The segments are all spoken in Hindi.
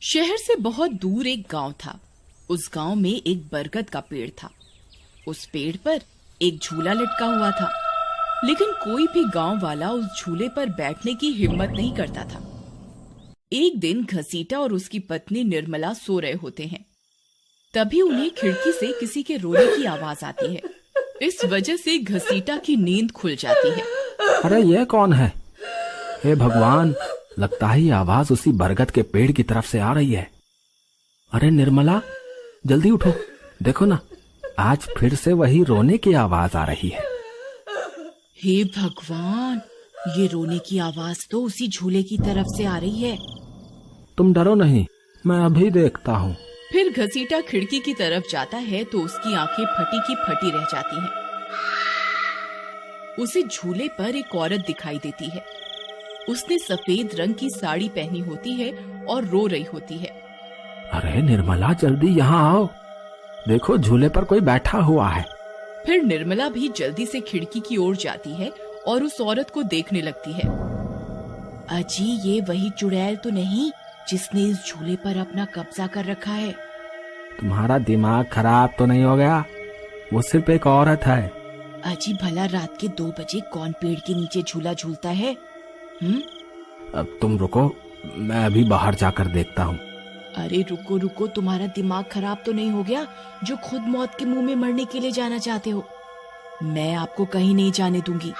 शहर से बहुत दूर एक गांव था। उस गांव में एक बरगद का पेड़ था। उस पेड़ पर एक झूला लटका हुआ था, लेकिन कोई भी गांव वाला उस झूले पर बैठने की हिम्मत नहीं करता था। एक दिन घसीटा और उसकी पत्नी निर्मला सो रहे होते हैं। तभी उन्हें खिड़की से किसी के रोने की आवाज आती है। इस वजह से घसीटा की नींद खुल जाती है। अरे ये कौन है? हे भगवान, लगता है ये आवाज उसी बरगद के पेड़ की तरफ से आ रही है। अरे निर्मला, जल्दी उठो, देखो ना, आज फिर से वही रोने की आवाज आ रही है। हे भगवान, ये रोने की आवाज तो उसी झूले की तरफ से आ रही है। तुम डरो नहीं, मैं अभी देखता हूँ। फिर घसीटा खिड़की की तरफ जाता है तो उसकी आंखें फटी की फटी रह जाती हैं। उसे झूले पर एक औरत दिखाई देती है। उसने सफेद रंग की साड़ी पहनी होती है और रो रही होती है। अरे निर्मला, जल्दी यहाँ आओ, देखो झूले पर कोई बैठा हुआ है। फिर निर्मला भी जल्दी से खिड़की की ओर जाती है और उस औरत को देखने लगती है। अजी, ये वही चुड़ैल तो नहीं जिसने इस झूले पर अपना कब्जा कर रखा है? तुम्हारा दिमाग खराब तो नहीं हो गया? वो सिर्फ एक औरत है। अजी, भला रात के 2 बजे कौन पेड़ के नीचे झूला झूलता है? अब तुम रुको, मैं अभी बाहर जाकर देखता हूँ। अरे रुको रुको, तुम्हारा दिमाग खराब तो नहीं हो गया जो खुद मौत के मुंह में मरने के लिए जाना चाहते हो? मैं आपको कहीं नहीं जाने दूंगी।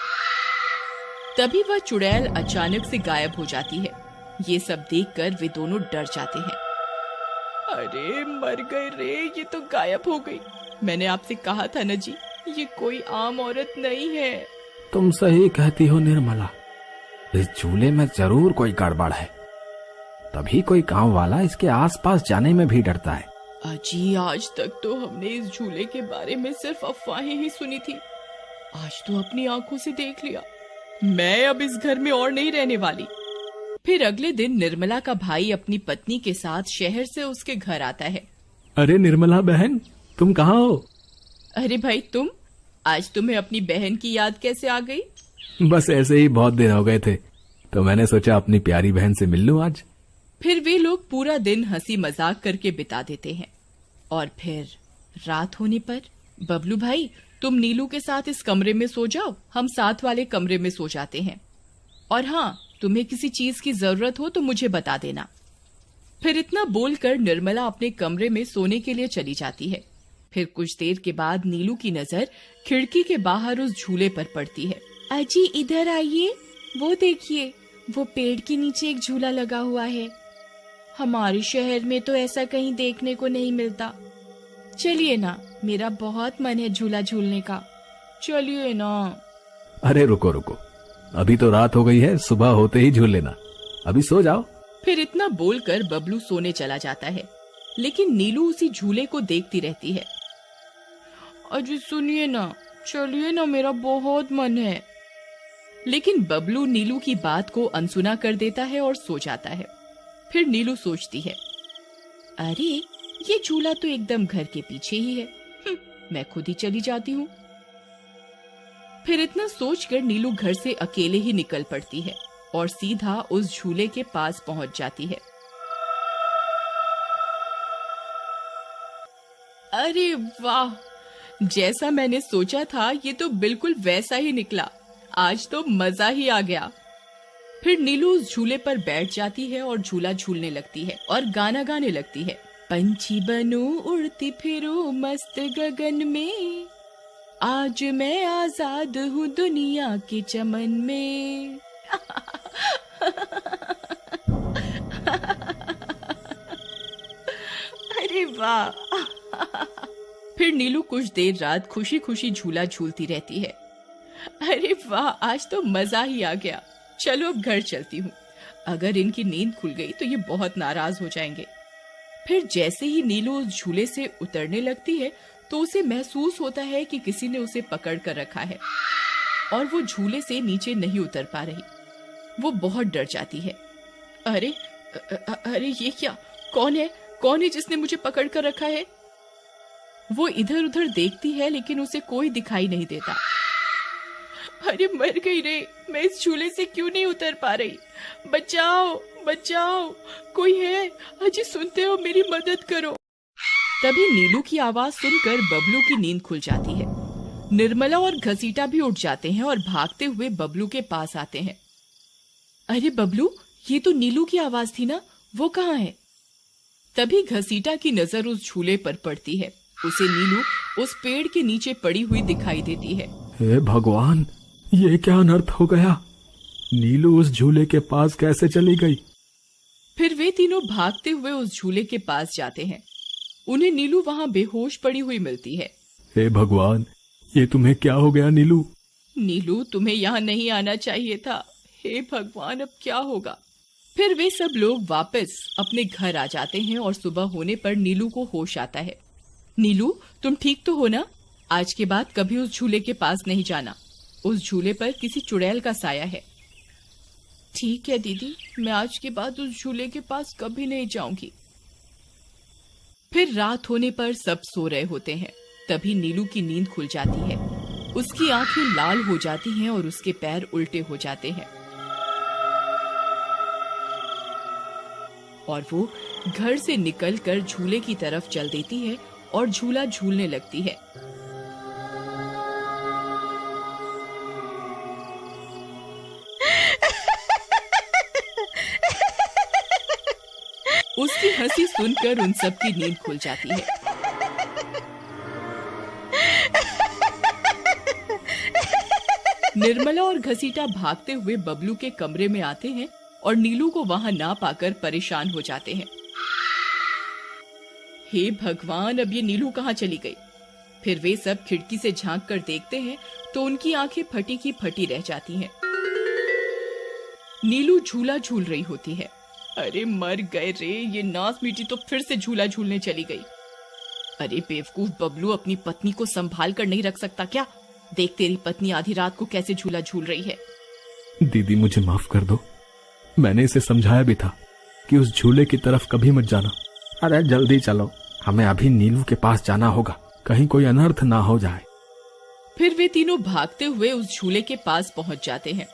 तभी वह चुड़ैल अचानक से गायब हो जाती है। ये सब देखकर वे दोनों डर जाते हैं। अरे मर गए रे, ये तो गायब हो गई। मैंने आपसे कहा था ना जी, ये कोई आम औरत नहीं है। तुम सही कहती हो निर्मला, इस झूले में जरूर कोई गड़बड़ है, तभी कोई गांव वाला इसके आसपास जाने में भी डरता है। अजी, आज तक तो हमने इस झूले के बारे में सिर्फ अफवाहें ही सुनी थी। आज तो अपनी आंखों से देख लिया। मैं अब इस घर में और नहीं रहने वाली। फिर अगले दिन निर्मला का भाई अपनी पत्नी के साथ शहर से उसके घर आता है। अरे निर्मला बहन, तुम कहाँ हो? अरे भाई, तुम आज तुम्हें अपनी बहन की याद कैसे आ गई? बस ऐसे ही, बहुत दिन हो गए थे तो मैंने सोचा अपनी प्यारी बहन से मिल लूं आज। फिर वे लोग पूरा दिन हंसी मजाक करके बिता देते हैं। और फिर रात होने पर, बबलू भाई, तुम नीलू के साथ इस कमरे में सो जाओ, हम साथ वाले कमरे में सो जाते हैं। और हाँ, तुम्हें किसी चीज की जरूरत हो तो मुझे बता देना। फिर इतना बोलकर निर्मला अपने कमरे में सोने के लिए चली जाती है। फिर कुछ देर के बाद नीलू की नजर खिड़की के बाहर उस झूले पर पड़ती है। अजी, इधर आइए, वो देखिए, वो पेड़ के नीचे एक झूला लगा हुआ है। हमारे शहर में तो ऐसा कहीं देखने को नहीं मिलता। चलिए ना, मेरा बहुत मन है झूला झूलने का, चलिए ना। अरे रुको रुको, अभी तो रात हो गई है, सुबह होते ही झूल लेना, अभी सो जाओ। फिर इतना बोलकर बबलू सोने चला जाता है, लेकिन नीलू उसी झूले को देखती रहती है। अजी सुनिए ना, चलिए ना, मेरा बहुत मन है। लेकिन बबलू नीलू की बात को अनसुना कर देता है और सो जाता है। फिर नीलू सोचती है, अरे ये झूला तो एकदम घर के पीछे ही है, मैं खुद ही चली जाती हूँ। फिर इतना सोचकर नीलू घर से अकेले ही निकल पड़ती है और सीधा उस झूले के पास पहुंच जाती है। अरे वाह, जैसा मैंने सोचा था ये तो बिल्कुल वैसा ही निकला। आज तो मजा ही आ गया। फिर नीलू उस झूले पर बैठ जाती है और झूला झूलने लगती है और गाना गाने लगती है। पंछी बनूं उड़ती फिरूं मस्त गगन में, आज मैं आजाद हूँ दुनिया के चमन में। अरे वाह। फिर नीलू कुछ देर रात खुशी खुशी झूला झूलती रहती है। अरे वाह, आज तो मजा ही आ गया। चलो अब घर चलती हूँ, अगर इनकी नींद खुल गई तो ये बहुत नाराज हो जाएंगे। फिर जैसे ही नीलू उस झूले से उतरने लगती है तो उसे महसूस होता है कि किसी ने उसे पकड़ कर रखा है और वो झूले से नीचे नहीं उतर पा रही। वो बहुत डर जाती है। अरे अरे ये क्या, कौन है जिसने मुझे पकड़ कर रखा है? वो इधर उधर देखती है लेकिन उसे कोई दिखाई नहीं देता। अरे मर गई रे, मैं इस झूले से क्यों नहीं उतर पा रही? बचाओ बचाओ, कोई है? अजी सुनते हो, मेरी मदद करो। तभी नीलू की आवाज सुनकर बबलू की नींद खुल जाती है। निर्मला और घसीटा भी उठ जाते हैं और भागते हुए बबलू के पास आते हैं। अरे बबलू, ये तो नीलू की आवाज थी ना, वो कहाँ है? तभी घसीटा की नजर उस झूले पर पड़ती है। उसे नीलू उस पेड़ के नीचे पड़ी हुई दिखाई देती है। हे भगवान, ये क्या अनर्थ हो गया? नीलू उस झूले के पास कैसे चली गई? फिर वे तीनों भागते हुए उस झूले के पास जाते हैं। उन्हें नीलू वहां बेहोश पड़ी हुई मिलती है। हे भगवान, ये तुम्हें क्या हो गया नीलू? नीलू, तुम्हें यहाँ नहीं आना चाहिए था। हे भगवान, अब क्या होगा? फिर वे सब लोग वापस अपने घर आ जाते हैं और सुबह होने पर नीलू को होश आता है। नीलू, तुम ठीक तो हो ना? आज के बाद कभी उस झूले के पास नहीं जाना। उस झूले पर किसी चुड़ैल का साया है। ठीक है दीदी, मैं आज के बाद उस झूले के पास कभी नहीं जाऊंगी। फिर रात होने पर सब सो रहे होते हैं। तभी नीलू की नींद खुल जाती है। उसकी आंखें लाल हो जाती हैं और उसके पैर उल्टे हो जाते हैं और वो घर से निकलकर झूले की तरफ चल देती है और झूला झूलने लगती है। उसकी हंसी सुनकर उन सब की नींद खुल जाती है। निर्मला और घसीटा भागते हुए बबलू के कमरे में आते हैं और नीलू को वहां ना पाकर परेशान हो जाते हैं। हे भगवान, अब ये नीलू कहाँ चली गई? फिर वे सब खिड़की से झांक कर देखते हैं तो उनकी आंखें फटी की फटी रह जाती हैं। नीलू झूला झूल रही होती है। अरे मर गए रे, ये नास मीठी तो फिर से झूला झूलने चली गई। अरे बेवकूफ बबलू, अपनी पत्नी को संभाल कर नहीं रख सकता क्या? देख, तेरी पत्नी आधी रात को कैसे झूला झूल रही है। दीदी, मुझे माफ कर दो। मैंने इसे समझाया भी था कि उस झूले की तरफ कभी मत जाना। अरे जल्दी चलो, हमें अभी नीलू के पास जाना होगा, कहीं कोई अनर्थ ना हो जाए। फिर वे तीनों भागते हुए उस झूले के पास पहुंच जाते हैं।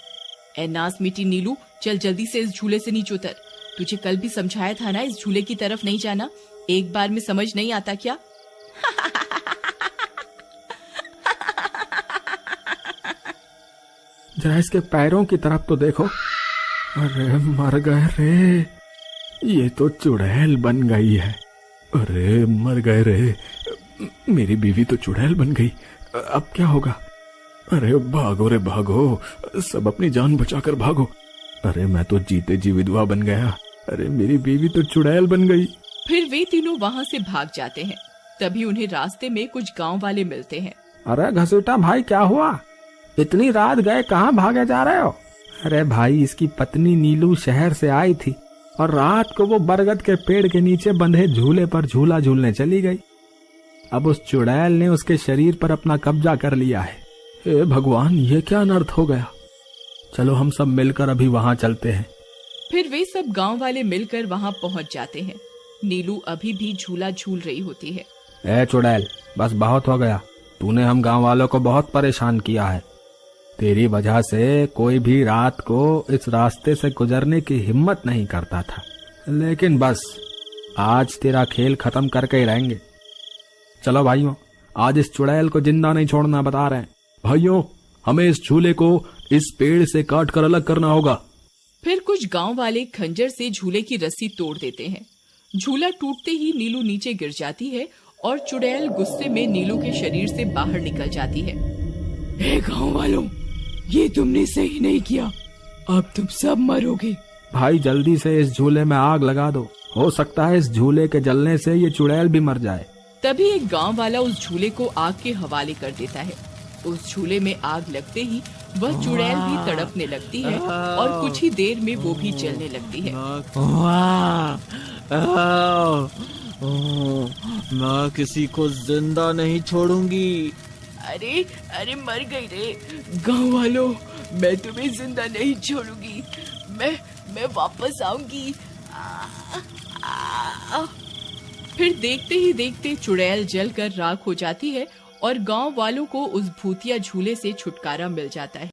ए नास मीठी नीलू, चल जल्दी से इस झूले से नीचे उतर। तुझे कल भी समझाया था ना, इस झूले की तरफ नहीं जाना। एक बार में समझ नहीं आता क्या? जरा इसके पैरों की तरफ तो देखो। अरे मर गए रे, ये तो चुड़ैल बन गई है। अरे मर गए रे, मेरी बीवी तो चुड़ैल बन गई। अब क्या होगा? अरे भागो रे भागो, सब अपनी जान बचाकर भागो। अरे मैं तो जीते जी विधवा बन गया। अरे मेरी बीवी तो चुड़ैल बन गई। फिर वे तीनों वहाँ से भाग जाते हैं। तभी उन्हें रास्ते में कुछ गांव वाले मिलते हैं। अरे घसीटा भाई, क्या हुआ? इतनी रात गए कहाँ भागे जा रहे हो? अरे भाई, इसकी पत्नी नीलू शहर से आई थी और रात को वो बरगद के पेड़ के नीचे बंधे झूले पर झूला झूलने चली गई। अब उस चुड़ैल ने उसके शरीर पर अपना कब्जा कर लिया है। हे भगवान, ये क्या अनर्थ हो गया? चलो हम सब मिलकर अभी वहाँ चलते हैं। फिर वे सब गांव वाले मिलकर वहाँ पहुँच जाते हैं। नीलू अभी भी झूला झूल रही होती है। ए चुड़ैल, बस बहुत हो गया। तूने हम गांव वालों को बहुत परेशान किया है। तेरी वजह से कोई भी रात को इस रास्ते से गुजरने की हिम्मत नहीं करता था, लेकिन बस आज तेरा खेल खत्म करके ही रहेंगे। चलो भाइयों, आज इस चुड़ैल को जिंदा नहीं छोड़ना बता रहे हैं। भाइयों, हमें इस झूले को इस पेड़ से काट कर अलग करना होगा। फिर कुछ गांव वाले खंजर से झूले की रस्सी तोड़ देते हैं। झूला टूटते ही नीलू नीचे गिर जाती है और चुड़ैल गुस्से में नीलू के शरीर से बाहर निकल जाती है। हे गांव वालों, ये तुमने सही नहीं किया, अब तुम सब मरोगे। भाई जल्दी से इस झूले में आग लगा दो, हो सकता है इस झूले के जलने से ये चुड़ैल भी मर जाए। तभी एक गांव वाला उस झूले को आग के हवाले कर देता है। उस झूले में आग लगते ही वह चुड़ैल भी तड़पने लगती है और कुछ ही देर में वो भी जलने लगती है। मैं किसी को जिंदा नहीं छोड़ूंगी। अरे अरे मर गई रे। गांव वालों, मैं तुम्हें जिंदा नहीं छोड़ूंगी। मैं वापस आऊंगी। फिर देखते ही देखते चुड़ैल जलकर राख हो जाती है और गांव वालों को उस भूतिया झूले से छुटकारा मिल जाता है।